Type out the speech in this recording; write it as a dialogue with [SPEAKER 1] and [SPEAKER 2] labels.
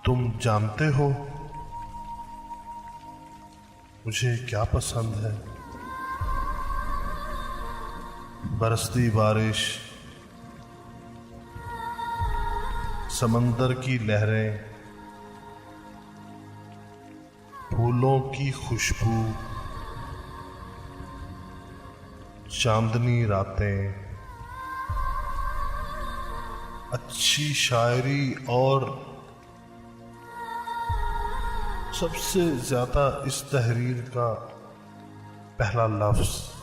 [SPEAKER 1] तुम जानते हो मुझे क्या पसंद है? बरसती बारिश, समंदर की लहरें, फूलों की खुशबू, चांदनी रातें, अच्छी शायरी और सबसे ज्यादा इस तहरीर का पहला लफ्ज़।